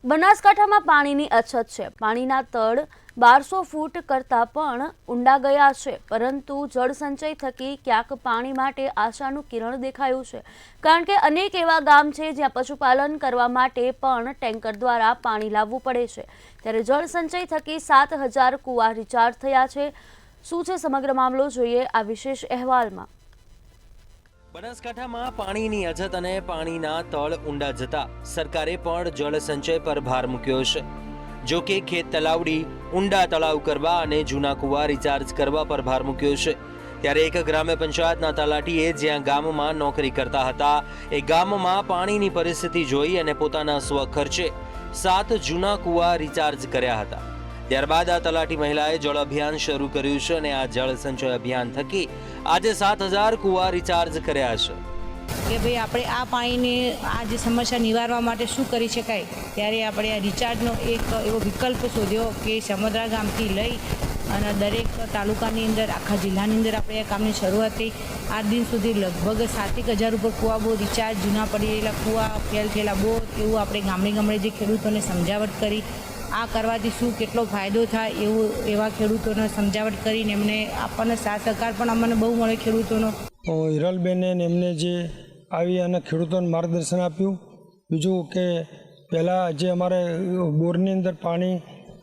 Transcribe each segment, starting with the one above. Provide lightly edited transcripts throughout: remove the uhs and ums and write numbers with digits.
બનાસકાંઠામાં પાણીની અછત છે। પાણીના તળ 1200 ફૂટ કરતાં પણ ઊંડા ગયા છે, પરંતુ જળસંચય થકી ક્યાંક પાણી માટે આશાનું કિરણ દેખાયું છે। કારણ કે અનેક એવા ગામ છે જ્યાં પશુપાલન કરવા માટે પણ ટેન્કર દ્વારા પાણી લાવવું પડે છે। ત્યારે જળસંચય થકી 7000 કૂવા રિચાર્જ થયા છે। શું છે સમગ્ર મામલો, જોઈએ આ વિશેષ અહેવાલમાં। બનાસકાંઠામાં પાણીની અછત અને પાણીના તળ ઊંડા જતા સરકારે પણ જળ સંચય પર ભાર મૂક્યો છે। જો કે ખેત તલાવડી ઊંડા તળાવ કરવા અને જૂના કુવા રિચાર્જ કરવા પર ભાર મૂક્યો છે। ત્યારે એક ગ્રામ્ય પંચાયતના તલાટીએ જ્યાં ગામમાં નોકરી કરતા હતા એ ગામમાં પાણીની પરિસ્થિતિ જોઈ અને પોતાના સ્વખર્ચે 7 જૂના કુવા રિચાર્જ કર્યા હતા। ત્યારબાદ આ તલાટી મહિલાએ જળ અભિયાન શરૂ કર્યું છે અને આ જળ સંચય અભિયાન થકી આજે 7000 કુવા રિચાર્જ કર્યા છે। કે ભાઈ આપણે આ પાણીની આ જે સમસ્યા નિવારવા માટે શું કરી શકાય, ત્યારે આપણે આ રિચાર્જનો એક એવો વિકલ્પ શોધ્યો કે સમદ્રા ગામથી લઈ અને દરેક તાલુકાની અંદર, આખા જિલ્લાની અંદર આપણે આ કામની શરૂઆત થઈ। આજ દિન સુધી લગભગ 7000 ઉપર કૂવા બોર રિચાર્જ, જૂના પડી રહેલા કૂવા, ફેલ થયેલા બોર, એવું આપણે ગામડે જે ખેડૂતોને સમજાવટ કરી। આ કરવાથી શું કેટલો ફાયદો થાય એવા ખેડૂતોને સમજાવટ કરીને એમને આપણને સાથ સહકાર પણ અમને બહુ મળે ખેડૂતોનો। હિરલબેને એમને જે આવી અને ખેડૂતોને માર્ગદર્શન આપ્યું। બીજું કે પહેલાં જે અમારે બોરની અંદર પાણી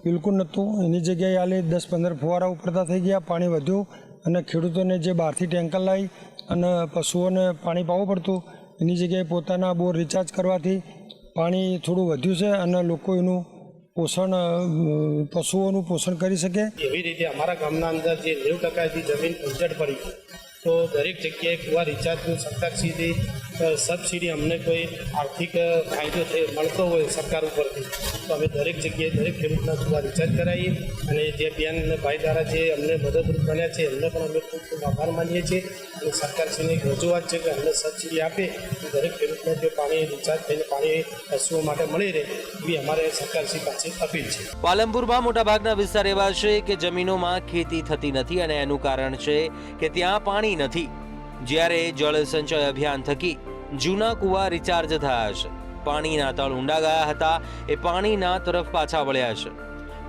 બિલકુલ નહોતું, એની જગ્યાએ આલી 10-15 ફુવારા ઉપરતા થઈ ગયા, પાણી વધ્યું અને ખેડૂતોને જે બહારથી ટેન્કર લાવી અને પશુઓને પાણી પાવું પડતું, એની જગ્યાએ પોતાના બોર રિચાર્જ કરવાથી પાણી થોડું વધ્યું છે અને લોકો એનું પોષણ, પશુઓનું પોષણ કરી શકે। એવી રીતે અમારા ગામના અંદર જે 90% જમીન ઉજ્જડ પડી, તો દરેક જગ્યાએ કુવા રિચાર્જનું સરકારશ્રીથી સબસિડી અમને કોઈ આર્થિક ફાયદો મળતો હોય સરકાર ઉપરથી, તો અમે દરેક જગ્યાએ દરેક ખેડૂતના કુવા રિચાર્જ કરાવીએ અને જે બેન ભાઈ દ્વારા જે અમને મદદરૂપ બન્યા છે એમને પણ અમે ખૂબ ખૂબ આભાર માનીએ છીએ। અને સરકારશ્રીની રજૂઆત છે કે અમને સબસિડી આપે તો દરેક ખેડૂતને જો પાણી રિચાર્જ થઈને પાણી પશુઓ માટે મળી રહે એવી અમારે સરકારશ્રી પાસે અપીલ છે। પાલનપુરમાં મોટાભાગના વિસ્તાર એવા છે કે જમીનોમાં ખેતી થતી નથી અને એનું કારણ છે કે ત્યાં પાણી નથી। જ્યારે જળ સંચય અભિયાન થકી જૂના કુવા રિચાર્જ થયા છે, પાણીના તળ ઊંડા ગયા હતા એ પાણીના તરફ પાછા વળ્યા છે।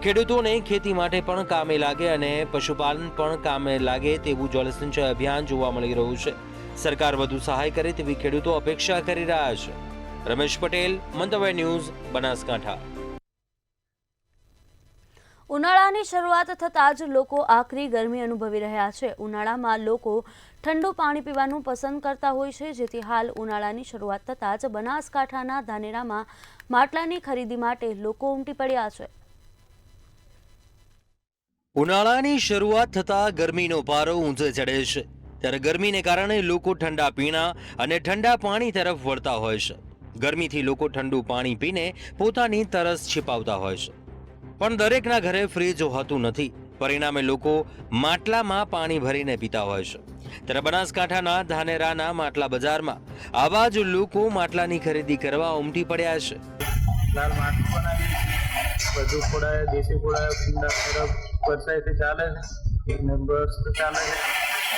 ખેડૂતોને ખેતી માટે પણ કામે લાગે અને પશુપાલન પણ કામે લાગે તેવું જળ સંચય અભિયાન જોવા મળી રહ્યું છે। સરકાર વધુ સહાય કરે તેવી ખેડૂતો અપેક્ષા કરી રહ્યા છે। રમેશ પટેલ, મંતવ્ય ન્યૂઝ, બનાસકાંઠા। ઉનાળાની શરૂઆત થતાં જ લોકો આકરી ગરમી અનુભવી રહ્યા છે। ઉનાળામાં લોકો ઠંડુ પાણી પીવાનું પસંદ કરતા હોય છે, જેથી હાલ ઉનાળાની શરૂઆત થતાં જ બનાસકાંઠાના ધાનેરામાં માટલાની ખરીદી માટે લોકો ઉમટી પડ્યા છે। ઉનાળાની શરૂઆત થતાં ગરમીનો પારો ઊંચે ચડે છે, ત્યારે ગરમીને કારણે લોકો ઠંડા પીણા અને ઠંડા પાણી તરફ વળતા હોય છે। ગરમીથી લોકો ઠંડુ પાણી પીને પોતાની તરસ छिपावता હોય છે, પણ દરેકના ઘરે ફ્રીજ હોતું નથી, પરિણામે લોકો માટલામાં પાણી ભરીને પીતા હોય છે। ત્યારે બનાસકાંઠાના ધાનેરાના માટલા બજારમાં આવા જ લોકો માટલાની ખરીદી કરવા ઉમટી પડ્યા છે। લાલ માટલું બનાવી બધું ખોડાય, દેશી ખોડાય, કુંડા ખરાબ વરસાદથી ચાલે છે અને બસ ચાલે છે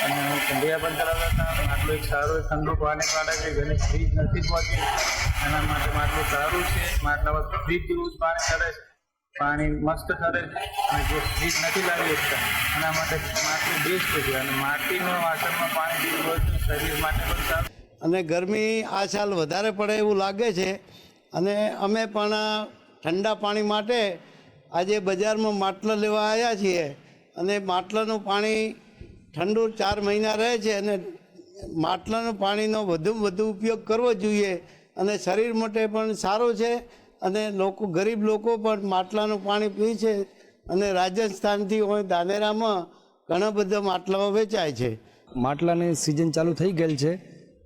અને ઠંડિયા પણ ચલાવતા હતા। માટલું એક સારું ઠંડુ પાણી કાઢે છે, જેને ફ્રીજ નથી પહોંચી, એના માટે માટલું સારું છે। માટલામાં ફ્રીજ જેવું જ પાણી કરે છે, પાણી મસ્ત કરે છે અને જો ફ્રીજ નથી લાવી શકતા એના માટે માટલું બેસ્ટ છે અને માટીના વાસણમાં પાણી પીવું હોય તો શરીર માટે પણ સારું। અને ગરમી આ સાલ વધારે પડે એવું લાગે છે અને અમે પણ ઠંડા પાણી માટે આજે બજારમાં માટલા લેવા આવ્યા છીએ અને માટલાનું પાણી ઠંડુ 4 મહિના રહે છે અને માટલાનું પાણીનો વધુમાં વધુ ઉપયોગ કરવો જોઈએ અને શરીર માટે પણ સારું છે અને લોકો, ગરીબ લોકો પણ માટલાનું પાણી પી છે અને રાજસ્થાનથી હોય ધાનેરામાં ઘણા બધા માટલાઓ વેચાય છે। માટલાની સિઝન ચાલુ થઈ ગયેલ છે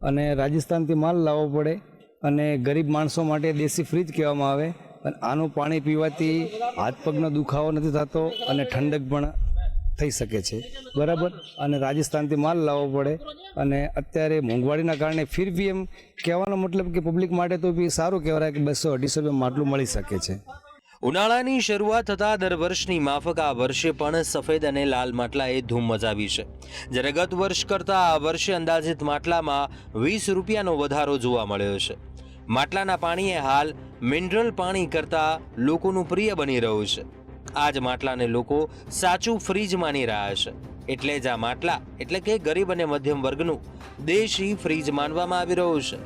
અને રાજસ્થાનથી માલ લાવવો પડે અને ગરીબ માણસો માટે દેશી ફ્રીજ કહેવામાં આવે અને આનું પાણી પીવાથી હાથ પગનો દુખાવો નથી થતો અને ઠંડક પણ થઈ શકે છે, બરાબર। અને રાજસ્થાનથી માલ લાવવો પડે અને અત્યારે મોંઘવારીના કારણે ફિર બી એમ કહેવાનો મતલબ કે પબ્લિક માટે તો બી સારું કહેવાય કે 200-250 રૂપિયા માટલું મળી શકે છે। ઉનાળાની શરૂઆત થતાં દર વર્ષની માફક આ વર્ષે પણ સફેદ અને લાલ માટલાએ ધૂમ મચાવી છે। જ્યારે ગત વર્ષ કરતાં આ વર્ષે અંદાજિત માટલામાં 20 રૂપિયાનો વધારો જોવા મળ્યો છે। માટલાના પાણી એ હાલ મિનરલ પાણી કરતાં લોકોનું પ્રિય બની રહ્યું છે. આ જ માટલાને લોકો સાચું ફ્રીજ માની રહ્યા છે. એટલે જ આ માટલા એટલે કે ગરીબ અને મધ્યમ વર્ગનું દેશી ફ્રીજ માનવામાં આવી રહ્યું છે.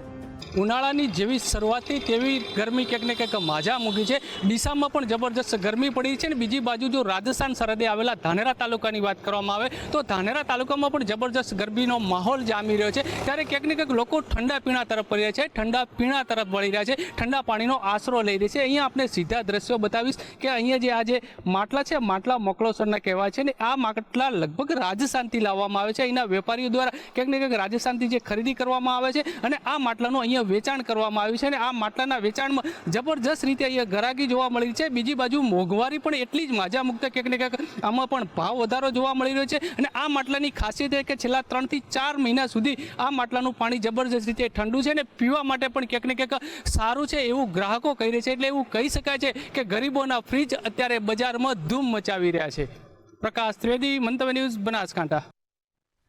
ઉનાળાની જેવી શરૂઆતથી તેવી ગરમી ક્યાંક ને ક્યાંક માજા મૂકી છે. ડીસામાં પણ જબરજસ્ત ગરમી પડી છે. અને બીજી બાજુ જો રાજસ્થાન સરહદે આવેલા ધાનેરા તાલુકાની વાત કરવામાં આવે તો ધાનેરા તાલુકામાં પણ જબરજસ્ત ગરમીનો માહોલ જામી રહ્યો છે. ત્યારે ક્યાંક ને ક્યાંક લોકો ઠંડા પીણા તરફ વળી રહ્યા છે, ઠંડા પીણા તરફ વળી રહ્યા છે, ઠંડા પાણીનો આશરો લઈ રહ્યા છે. અહીંયા આપણે સીધા દ્રશ્યો બતાવીશ કે અહીંયા જે આ જે માટલા છે, માટલા મોકળોસરના કહેવાય છે. ને આ માટલા લગભગ રાજસ્થાનથી લાવવામાં આવે છે. અહીંના વેપારીઓ દ્વારા ક્યાંક ને ક્યાંક રાજસ્થાનથી જે ખરીદી કરવામાં આવે છે અને આ માટલાનું અહીંયા વેચાણ કરવામાં આવ્યું છે. અને આ માટલાના વેચાણમાં જબરજસ્ત રીતે અહીંયા ગરાગી જોવા મળી છે. બીજી બાજુ મોંઘવારી પણ એટલી જ માજા મુક્ત ક્યાંક ને ક્યાંક આમાં પણ ભાવ વધારો જોવા મળી રહ્યો છે. અને આ માટલાની ખાસિયત એ કે છેલ્લા 3 થી 4 મહિના સુધી આ માટલાનું પાણી જબરજસ્ત રીતે ઠંડુ છે અને પીવા માટે પણ ક્યાંક ને ક્યાંક સારું છે એવું ગ્રાહકો કહી રહ્યા છે. એટલે એવું કહી શકાય છે કે ગરીબોના ફ્રીજ અત્યારે બજારમાં ધૂમ મચાવી રહ્યા છે. પ્રકાશ ત્રિવેદી, મંતવ્ય ન્યૂઝ, બનાસકાંઠા.